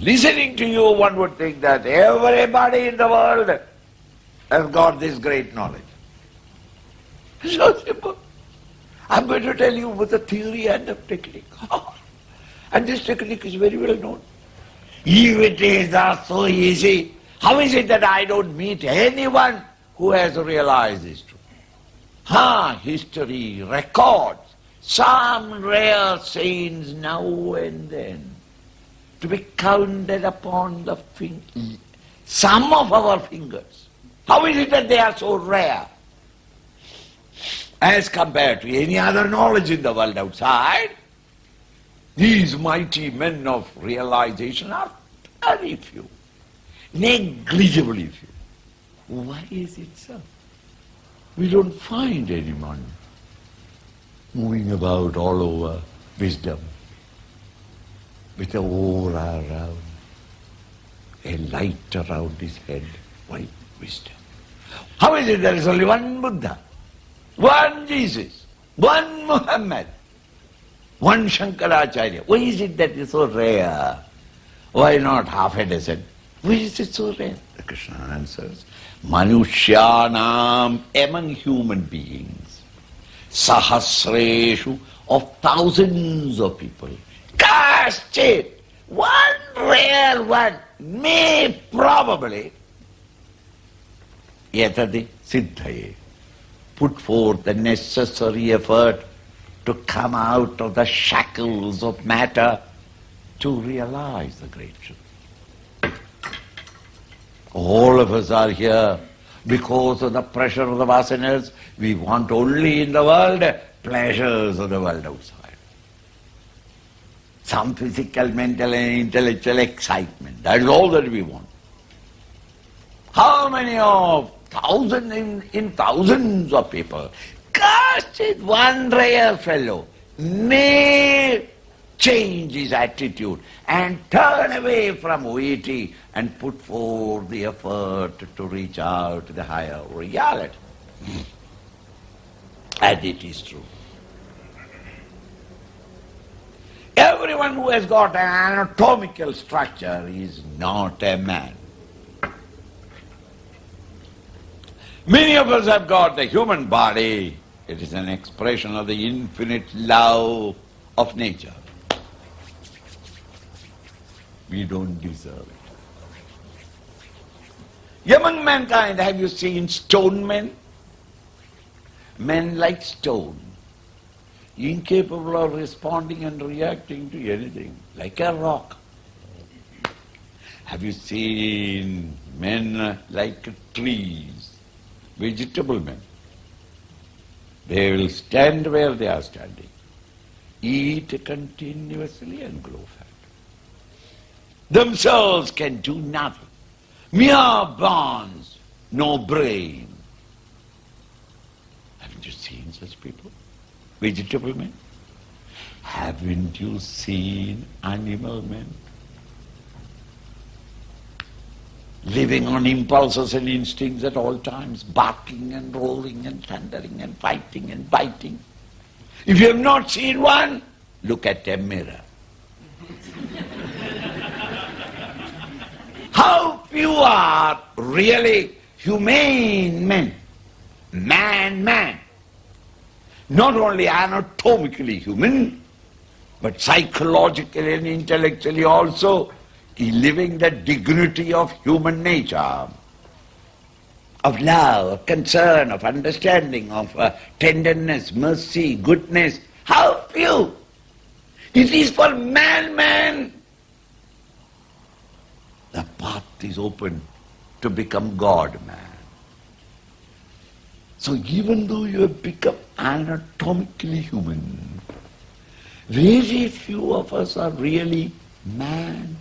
Listening to you, one would think that everybody in the world has got this great knowledge. It's so simple. I'm going to tell you with a theory and a technique. And this technique is very well known. If it is so easy, how is it that I don't meet anyone who has realized this truth? History records some rare saints now and then, to be counted upon the some of our fingers. How is it that they are so rare as compared to any other knowledge in the world outside? These mighty men of realization are very few, negligibly few. Why is it so? We don't find anyone moving about all over wisdom with an aura around, a light around his head. Why wisdom? How is it there is only one Buddha, one Jesus, one Muhammad, one Shankaracharya? Why is it that is so rare? Why not half a dozen? Why is it so rare? Krishna answers, Manushyanam, among human beings, Sahasreshu, of thousands of people, Kaschit, one rare one, may probably, Yatadi Siddhaye, put forth the necessary effort to come out of the shackles of matter to realize the great truth. All of us are here because of the pressure of the vasanas. We want only in the world pleasures of the world outside. Some physical, mental and intellectual excitement. That is all that we want. How many of thousands in thousands of people, cast it one rare fellow, may change his attitude and turn away from OET and put forth the effort to reach out to the higher reality. And it is true. Everyone who has got an anatomical structure is not a man. Many of us have got the human body. It is an expression of the infinite love of nature. We don't deserve it. Among mankind, have you seen stone men? Men like stone, incapable of responding and reacting to anything, like a rock. Have you seen men like trees, vegetable men? They will stand where they are standing, eat continuously and grow fat. Themselves can do nothing. Mere bones, no brain. Haven't you seen such people? Vegetable men? Haven't you seen animal men? Living on impulses and instincts at all times, barking and roaring and thundering and fighting and biting. If you have not seen one, look at a mirror. How few are really humane men, man. Not only anatomically human, but psychologically and intellectually also, living the dignity of human nature, of love, of concern, of understanding, of tenderness, mercy, goodness. How few! It is for man. The path is open to become God-man. So even though you have become anatomically human, very few of us are really man.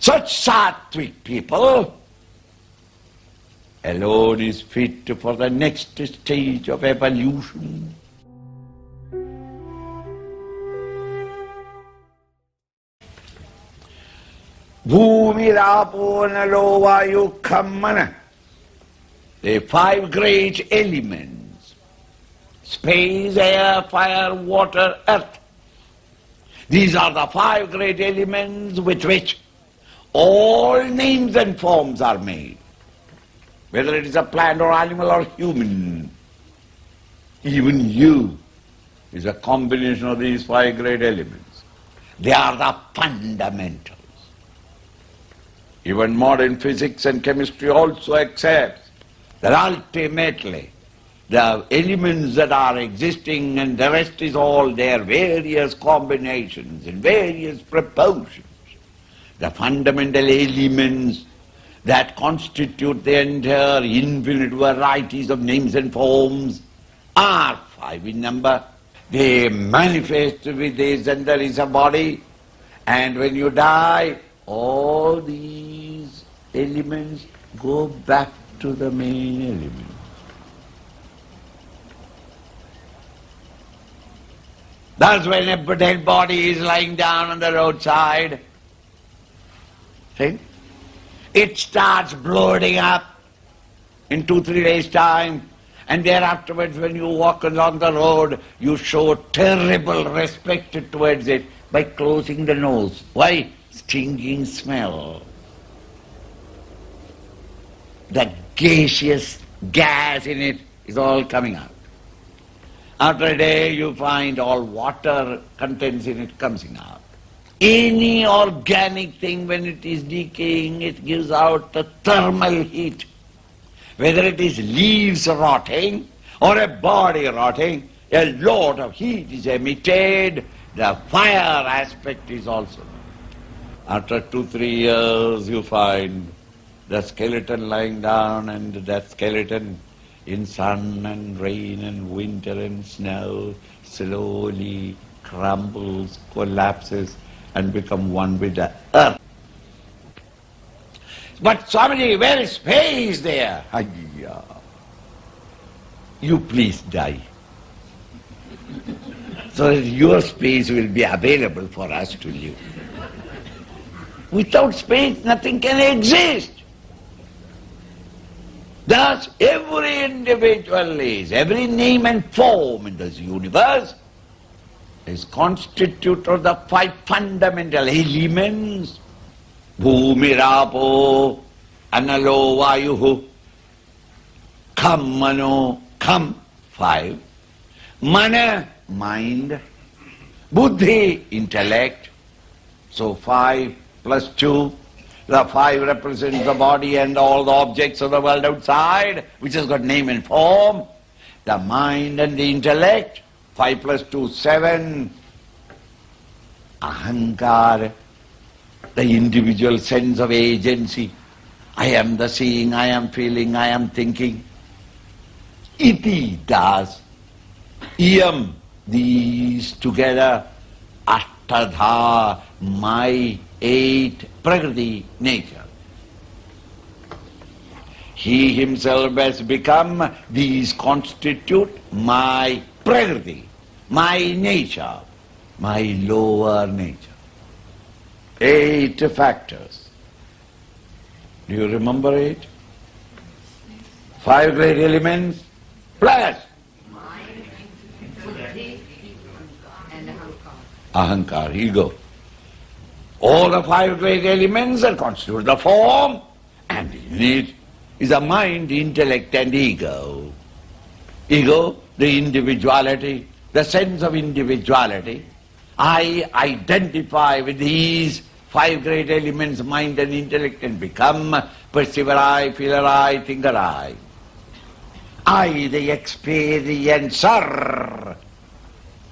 Such sattvic people alone is fit for the next stage of evolution. Bhumirapo nalo vayu khammana. The five great elements: space, air, fire, water, earth. These are the five great elements with which all names and forms are made. Whether it is a plant or animal or human, even you is a combination of these five great elements. They are the fundamentals. Even modern physics and chemistry also accepts that ultimately the elements that are existing and the rest is all their various combinations in various proportions. The fundamental elements that constitute the entire infinite varieties of names and forms are five in number. They manifest with this and there is a body, and when you die, all these elements go back to the main element. That's when a dead body is lying down on the roadside. See? It starts bloating up in 2-3 days' time, and thereafterwards when you walk along the road, you show terrible respect towards it by closing the nose. Why? Stinking smell. The gaseous gas in it is all coming out. After a day you find all water contents in it comes out. Any organic thing, when it is decaying, it gives out the thermal heat. Whether it is leaves rotting or a body rotting, a lot of heat is emitted. The fire aspect is also. After 2-3 years you find the skeleton lying down, and that skeleton in sun and rain and winter and snow slowly crumbles, collapses and become one with the earth. But Swamiji, where is space there? Ayya. You please die, so that your space will be available for us to live. Without space nothing can exist. Thus every individual is, every name and form in this universe is constituted of the five fundamental elements: Bhumi, Rapo, Analo, Vayuhu, Kham, Mano, Kham, five. Mana, mind. Buddhi, intellect. So 5 plus 2. The 5 represents the body and all the objects of the world outside, which has got name and form. The mind and the intellect. 5 plus 2, 7. Ahankar, the individual sense of agency. I am the seeing, I am feeling, I am thinking. Iti does. Iyam, these together. Ashtadha, my 8, Prakriti, nature. He himself has become, these constitute my Prakriti, my nature, my lower nature. 8 factors. Do you remember it? 5 great elements plus ahankar, ego. All the 5 great elements that constitute the form, and in it is the mind, intellect and ego. Ego, the individuality, the sense of individuality. I identify with these 5 great elements, mind and intellect, and become perceiver I, feeler I, thinker I. I, the experiencer,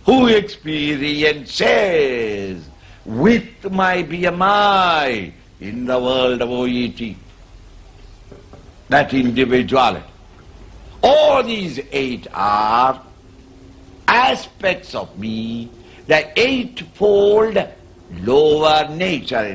who experiences with my BMI in the world of OET, that individuality. All these 8 are aspects of me, the 8-fold lower nature in